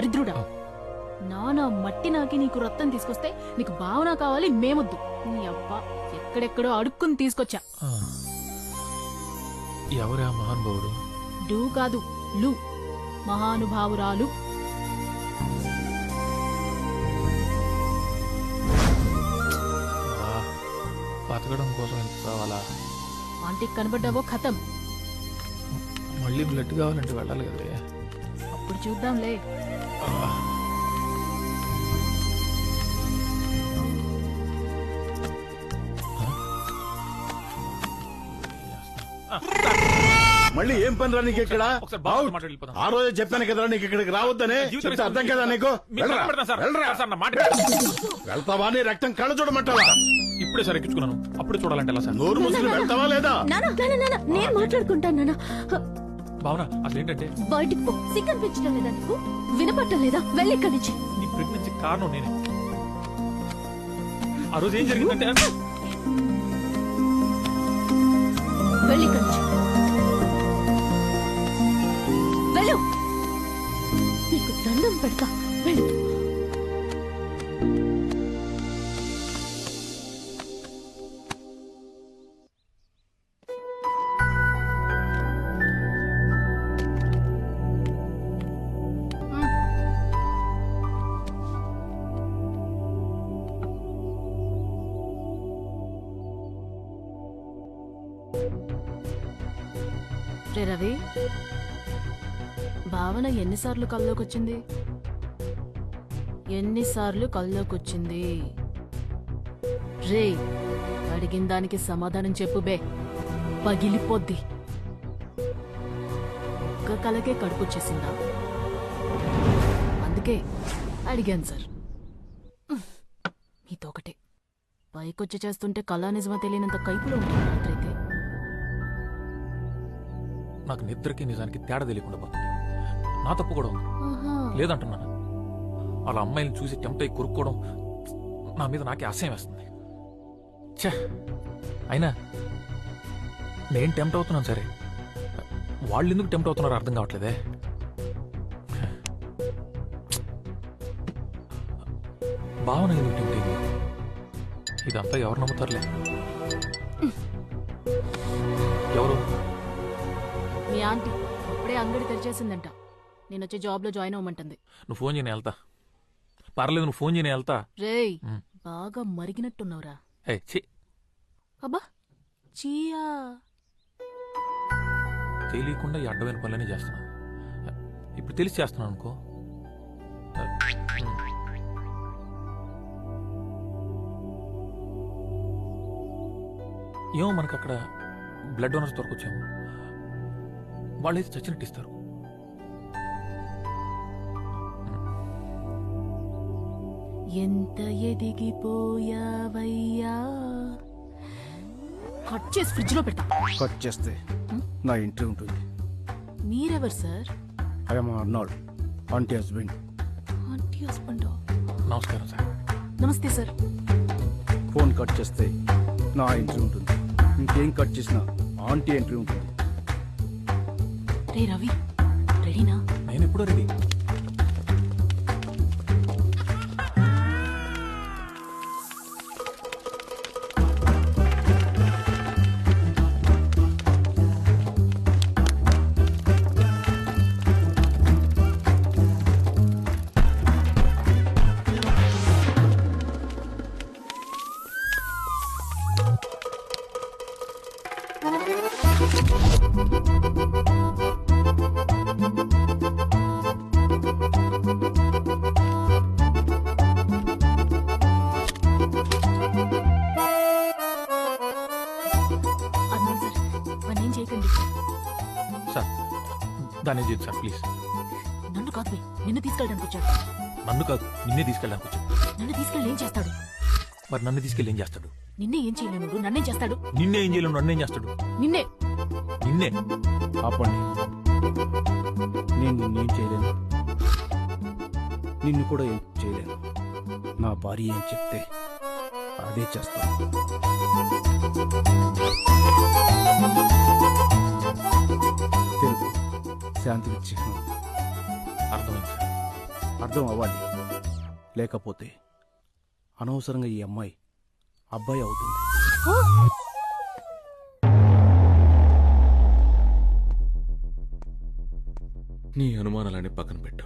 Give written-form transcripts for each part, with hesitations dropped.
దరిద్రుడా, నానా మట్టి నాకి నీకు రక్తం తీసుకొస్తే నీకు భావన కావాలి, మేమొద్దు. నీ అబ్బా ఎక్కడెక్కడో అడుక్కుని తీసుకొచ్చా. ఎవరా మహానుభావుడు? డూ కాదు, లు, మహానుభావురాలు. బతకడం కోసం ఎంత కావాలా? ఆంటీకి కనబడ్డావో ఖతం. మళ్ళీ బ్లడ్ కావాలంటే వెళ్ళాలి కదా. అప్పుడు చూద్దాంలే. మళ్ళీ ఏం పని రా నీకు ఇక్కడ? ఆ రోజే చెప్పాను కదరా నీకు ఇక్కడికి రావద్దని. చెప్తే అర్థం కదా నీకు? వెళ్తావా? నీ రక్తం కళ్ళ చూడమంటావా? ఇప్పుడే సార్ ఎక్కించుకున్నాను, అప్పుడే చూడాలంటే ఎలా సార్? నోరు ముసుకుని వెళ్తావా లేదా? నేను మాట్లాడుకుంటాను. భావన అసలు ఏంటంటే, బయటికి పో. సిగ్గం పెంచడం లేదా నీకు? వినపట్టం లేదా? వెళ్ళి ఇక్కడి నుంచి. నీ ప్రెగ్నెన్సీ కారణం నేనే. ఆ రోజు ఏం జరిగిందంటే, వెళ్ళి ఇక్కడి నుంచి వెళ్ళు. నీకు దండం పెడతా. వెళ్ళు. రే రవి, భావన ఎన్నిసార్లు కల్లోకొచ్చింది? ఎన్నిసార్లు కల్లోకొచ్చింది? రే, అడిగిన దానికి సమాధానం చెప్పు బే, పగిలిపోద్ది. ఒక్క కలకే కడుపుచ్చేసిందా? అందుకే అడిగాను సార్. మీతో ఒకటే పైకొచ్చి చేస్తుంటే కళా నిజమా తెలియనంత కైపులో ఉంటుంది రాత్రైతే. నాకు నిద్రకి నిజానికి తేడా తెలియకుండా పోతుంది. నా తప్పు కూడా ఉంది, లేదంటున్నాను. అలా అమ్మాయిని చూసి టెంప్ట్ అయి కొరుక్కోవడం నా మీద నాకే అసహ్యం వేస్తుంది. ఛే, అయినా నేను టెంప్ట్ అవుతున్నాను సరే, వాళ్ళు ఎందుకు టెంప్ట్ అవుతున్నారో అర్థం కావట్లేదే. భావన ఎందుకు టెంప్ట్ అయింది? ఇదంతా ఎవరు నమ్ముతారులే. ఎవరు? మీ ఆంటీ అప్పుడే అంగడి తెరిచేసిందంట. నేను వచ్చి జాబ్ లో జాయిన్ అవ్వమంటుంది. నువ్వు ఫోన్ చేయని వెళ్తా. పర్లేదు, నువ్వు ఫోన్ చేయని వెళ్తా. రేయ్, బాగా మరిగినట్టున్నావురా. అబ్బా చీయా, తెలియకుండా ఈ అడ్డమైన పనులనే చేస్తున్నా. ఇప్పుడు తెలిసి చేస్తున్నాను అనుకో. ఏమో మనకు అక్కడ బ్లడ్ డోనర్స్ దొరకొచ్చాము. వాళ్ళైతే చచ్చినట్టు ఇస్తారు. ఎంత ఎదిగిపోయావయ్యా. కట్ చేసి ఫ్రిడ్జ్ లో పెట్టా. కట్ చేస్తే నా ఇంట్రీ ఉంటుంది. మీరెవరు sir? I'm Arnold, aunty husband. Aunty husband. నమస్కారం సార్. నమస్తే సార్. ఫోన్ కట్ చేస్తే నా ఎంట్రీ ఉంటుంది. ఇంకేం కట్ చేసినా ఆంటీ ఎంట్రీ ఉంటుంది. రే రవి, రెడీనా? నేను ఎప్పుడో రెడీ. సార్ దాన్ని చేయదు సార్, ప్లీజ్. నన్ను కాదు, నిన్ను తీసుకెళ్ళడానికి వచ్చాడు. నన్ను కాదు, నిన్నే తీసుకెళ్ళడానికి వచ్చాడు. నన్ను తీసుకెళ్ళి ఏం చేస్తాడు? మరి నన్ను తీసుకెళ్ళి ఏం చేస్తాడు? నిన్నే ఏం చేయలేను, నన్నేం చేస్తాడు? నిన్నే ఏం చేయలేను, నన్నేం చేస్తాడు? నిన్నే. నిన్నే ఆపండి. నేను నిన్నేం చేయలేను, నిన్ను కూడా ఏం చేయలేను. నా భార్య ఏం చెప్తే అదే చేస్తాను. తెలుగు శాంతికి చిహ్నం. అర్థమైంది సార్. అర్థం అవ్వాలి. లేకపోతే అనవసరంగా ఈ అమ్మాయి అబ్బాయి అవుతుంది. నీ అనుమానాలని పక్కన పెట్టు.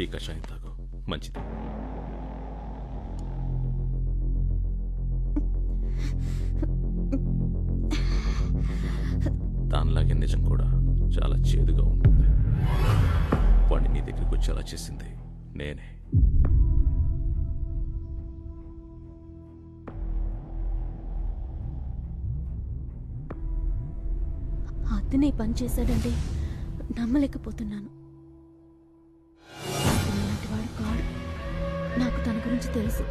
ఈ కషాయం తాగు, మంచిది. దానిలాగే నిజం కూడా చాలా చేదుగా ఉంటుంది. వాడిని నీ దగ్గరికి వచ్చేలా చేసింది నేనే. అతనే పని చేశాడంటే నమ్మలేకపోతున్నాను. ఇలాంటి వాడు కాడు. నాకు తన గురించి తెలుసు.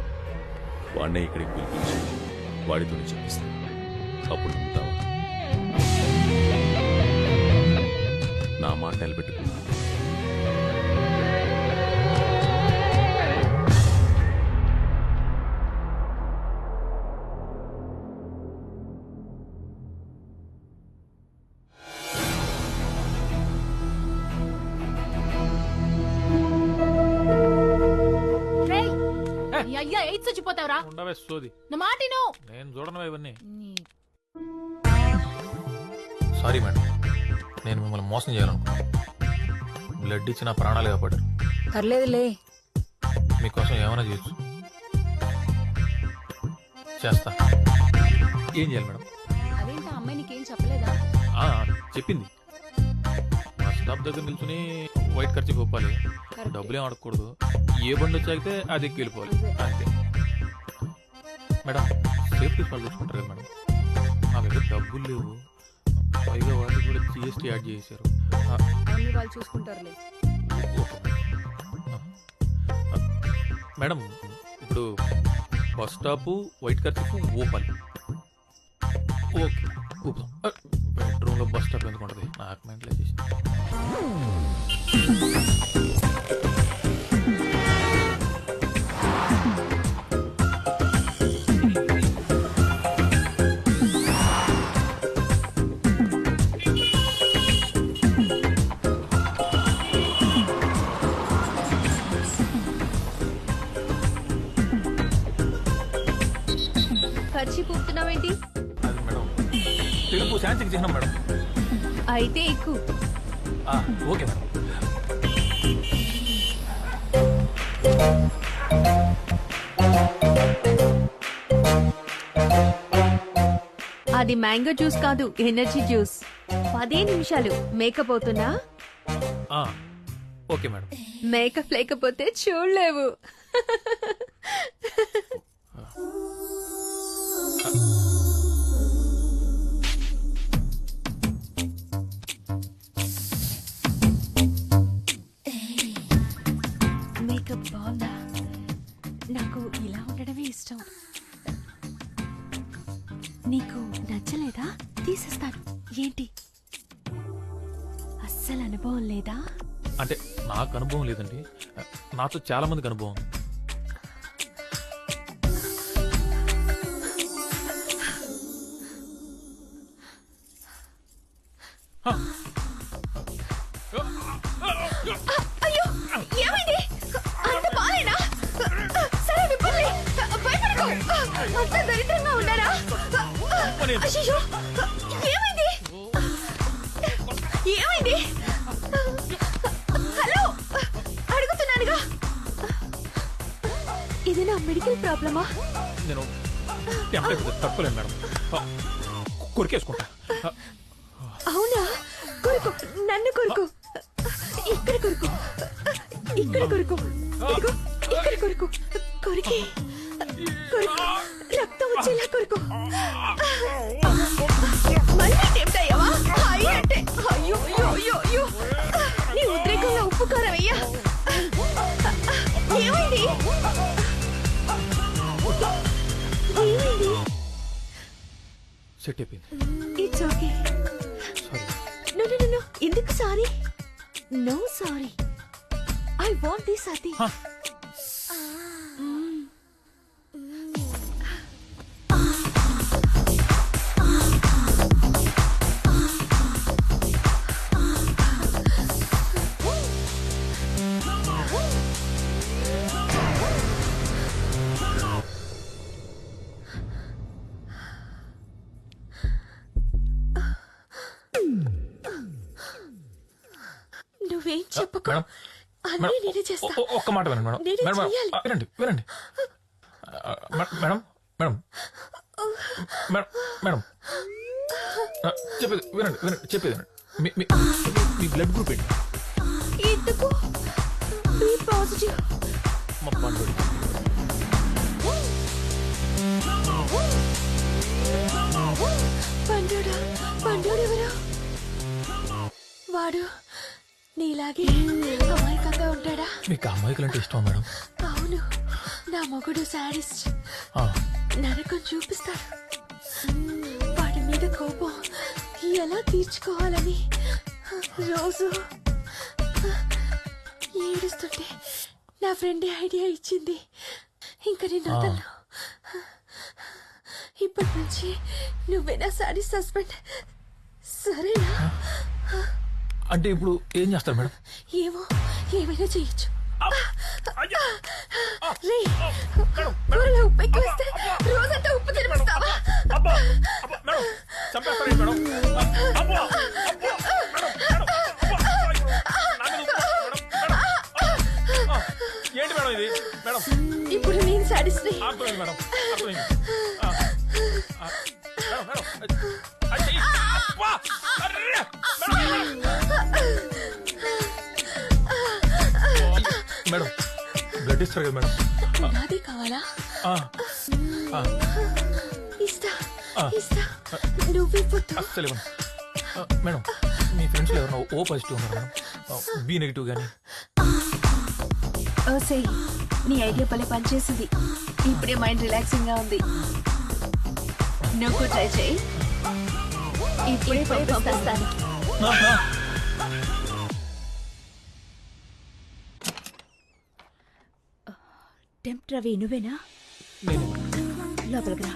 వాడినే ఇక్కడికి పిలిపించి వాడితోనే చెప్పిస్తాను. అప్పుడు నమ్ముతావా? నా మాట నిలబెట్టుకున్నా. రేయ్, నీ అయ్యా ఎయిడ్స్ వచ్చిపోతావురా. ఉండవే సోది. నా మాటిను. నేను చూడను ఇవన్నీ. నీ- సారీ మేడం, నేను మిమ్మల్ని మోసం చేయాలనుకున్నాను. బ్లడ్ ఇచ్చి నా ప్రాణాలు కాపాడారు. పర్లేదులే. మీకోసం ఏమైనా చేయొచ్చు. చేస్తా. ఏం చేయాలి మేడం? అదేంటి అమ్మాయి నీకేం చెప్పలేదా? ఆ, చెప్పింది. మా స్టాప్ దగ్గర నిల్చుని వైట్ ఖర్చు ఒప్పాలి. డబ్బులేం అడగకూడదు. ఏ బండి వచ్చాగితే అది ఎక్కి వెళ్ళిపోవాలి అంతే. మేడం, సేఫ్టీ వాళ్ళు తెచ్చుకుంటారు కదా మేడం. నా దగ్గర డబ్బులు లేవు. పైగా వాళ్ళు కూడా జిఎస్టీ యాడ్ చేశారు. అన్ని వాళ్ళు చూసుకుంటారులే. మేడం, ఇప్పుడు బస్ స్టాప్ వైట్ ఖర్చు ఊపాలి. ఓకే, ఊపుదాం. బెడ్రూమ్లో బస్ స్టాప్ ఎందుకు ఉంటుంది? నాకు మెంటలే చేసి. ఖర్చు పూపుతున్నావేంటి? అది మేడం, తెలుపు శాంతికి చిహ్నం మేడం. అయితే ఎక్కువ. Okay madam. అది మ్యాంగో జ్యూస్ కాదు, ఎనర్జీ జ్యూస్. 10 నిమిషాలు మేకప్ అవుతున్నా. Okay madam. మేకప్ లేకపోతే చూడలేవు. మేకప్ బాగుందా? నాకు ఇలా ఉండడమే ఇష్టం. నీకు నచ్చలేదా? తీసేస్తాను. ఏంటి, అస్సలు అనుభవం లేదా? అంటే నాకు అనుభవం లేదండి. నాతో చాలా మందికి అనుభవం ఉంది. అయ్యో, ఏమైంది? అంత బాలేనా? సరే విప్పండి. భయపడకు. అంత దరిద్రంగా ఉన్నారా? అయ్యో, ఏమైంది? ఏమైంది? హలో, అడుగుతున్నానుగా. ఇది నా మెడికల్ ప్రాబ్లమా? నేను తప్పలేను మేడం. కొరికేసుకుంటా. అవునా? కొరుకు, నన్ను కొరుకు. ఇక్కడ కొరుకు, ఇక్కడ కొరుకు. ఇదిగో, ఇక్కడ కొరుకు. కొరికి, కొరుకు. రక్తం వచ్చేలా కొరుకు. మళ్ళీ టెంప్ట్ అయ్యావా? అయ్యంటే అయ్యో అయ్యో అయ్యో అయ్యో. నీ ఉద్రేకంలో ఉప్పు కారం అయ్యా. ఏమైంది? ఏమైంది? సెట్ అయిపోయింది. It's okay. Sorry. No no no, ఎందుకు sorry? No sorry. I want this అతి. చెప్పకు మేడం, అన్నీ మేడం, నేనే చేస్తా ఒక్క మాట వినండి మేడం. నేనే మేడం, చెయ్యాలి. వినండి వినండి. మేడం మేడం మేడం మేడం చెప్పేది వినండి వినండి చెప్పేది వినండి. మీ బ్లడ్ గ్రూప్ ఏంటి? ఎందుకు బి పాజిటివ్ మా పండుగ. పండుడా పండుడెవరు? వాడు నీలాగే అమాయకంగా ఉంటాడా? మీకు అమ్మాయికులంటే ఇష్టం మేడం? అవును, నా మొగుడు శాడిస్ట్. ఆ, నరకం చూపిస్తాడు. వాడి మీద కోపం ఎలా తీర్చుకోవాలని రోజు ఏడుస్తుంటే నా ఫ్రెండ్ ఐడియా ఇచ్చింది. ఇంకా నేను వదలను. ఇప్పటి నుంచి నువ్వే నా శాడిస్ట్ హస్బెండ్, సరేనా? అంటే ఇప్పుడు ఏం చేస్తారు మేడం? ఏమో ఏమైనా చెయ్యొచ్చు. రే, కూరలో ఉప్పు ఎక్కువ వేస్తే రోజంతా ఉప్పు తినిపిస్తావా? ఏంటి మేడం ఇది? మేడం ఇప్పుడు నేను సాడిస్ట్ ని. అర్థమైంది మేడం, అర్థమైంది. మేడం మేడం అది చెయ్యి. అబ్బా! అర్రే! మేడం బ్లడ్ ఇస్తారు కదా మేడం? నాదే కావాలా? ఆ, ఆ, ఇస్తా ఆ. ఇస్తా, నువ్వే పుట్టు. అస్సలు ఇవ్వను. మేడం మీ ఫ్రెండ్స్లో ఎవరైనా ఓ పాజిటివ్ ఉన్నారు మేడం? బి నెగిటివ్ కానీ? ఓసేయ్, నీ ఐడియా పలే పనిచేసింది. ఇప్పుడే మైండ్ రిలాక్సింగ్ గా ఉంది. నువ్వు ట్రై చేయి. ఇప్పుడే పంపిస్తాను. టెంప్ట్ రవి నువ్వేనా? లోపలికి రా.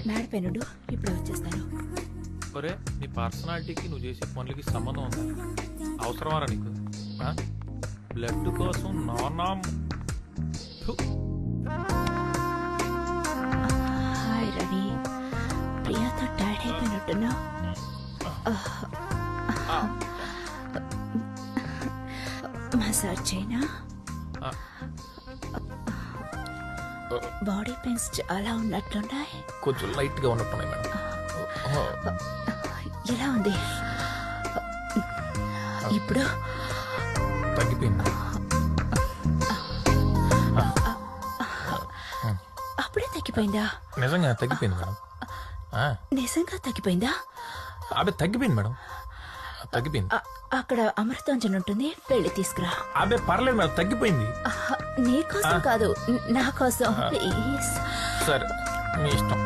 మేడపైనుండు, ఇప్పుడు వచ్చేస్తాను. ఒరే నీ పర్సనాలిటీకి నువ్వు చేసే పనులకి సంబంధం ఉందా? అవసరమారా నీకు? బ్లడ్ కోసం నానా హాయ్ రవి, ప్రియాతో టైర్డ్ అయిపోయినట్టున్నా. మసాజ్ చేయనా? బాడీ పెయిన్స్ చాలా ఉన్నట్లున్నాయి. కొంచెం లైట్ గా ఉన్నట్టున్నాయి మేడం. ఎలా ఉంది ఇప్పుడు? తగ్గిపోయింది. అప్పుడే తగ్గిపోయిందా? నిజంగా తగ్గిపోయింది మేడం. నిజంగా తగ్గిపోయిందా? అదే తగ్గిపోయింది మేడం, తగ్గిపోయింది. అక్కడ అమృతాంజన్ ఉంటుంది, వెళ్ళి తీసుకురా. అదే పర్లేదు మేడం, తగ్గిపోయింది. నీ కోసం కాదు, నా కోసం ప్లీజ్. సరే మీ ఇష్టం.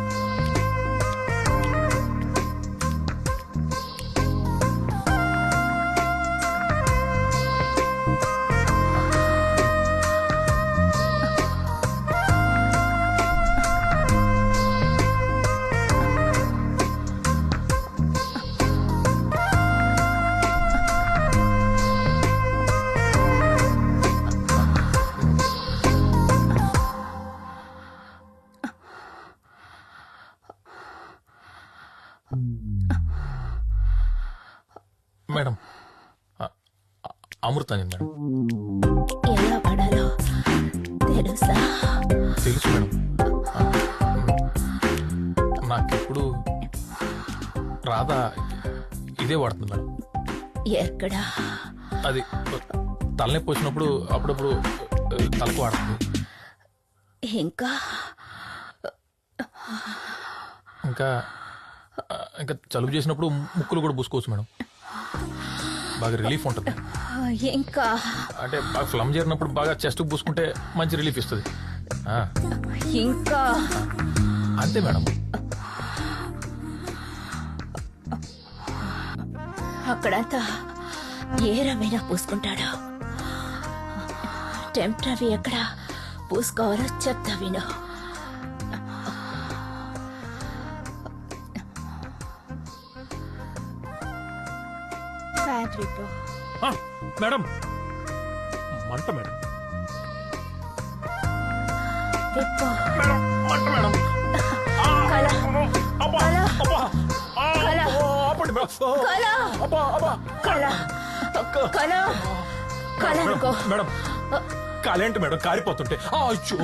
Madam Amrutanjan madam. ఎలా పడాలో తెలుసా? తెలుసు మేడం. నాకెప్పుడు రాధా ఇదే వాడుతుంది మేడం. ఎక్కడా? అది తలనొప్పి వచ్చినప్పుడు అప్పుడప్పుడు తలకు వాడుతుంది. ఇంకా ఇంకా ఇంకా జలుబు చేసినప్పుడు ముక్కులు కూడా పూసుకోవచ్చు మేడం, బాగా రిలీఫ్ ఉంటుంది. ఇంకా అంటే బాగా ఫ్లమ్ చేరినప్పుడు బాగా చెస్ట్ పూసుకుంటే మంచి రిలీఫ్ ఇస్తుంది. ఇంకా అంతే మేడం. అక్కడంతా ఏ రమైనా పూసుకుంటాడు. టెంప్ట్ రవి ఎక్కడ పూసుకోవాలో చెప్తా విను. ప్యాంట్ విప్పు. మేడం మంట మేడం. విప్పు. మంట మేడం. కళ. అబ్బా, కళ. అబ్బా. కళ. ఆపండి మేడం. కళ. అబ్బా, అబ్బా. కళ. కళ కళ అనుకో మేడం కాలేంటి మేడం కారిపోతుంటే అచ్చో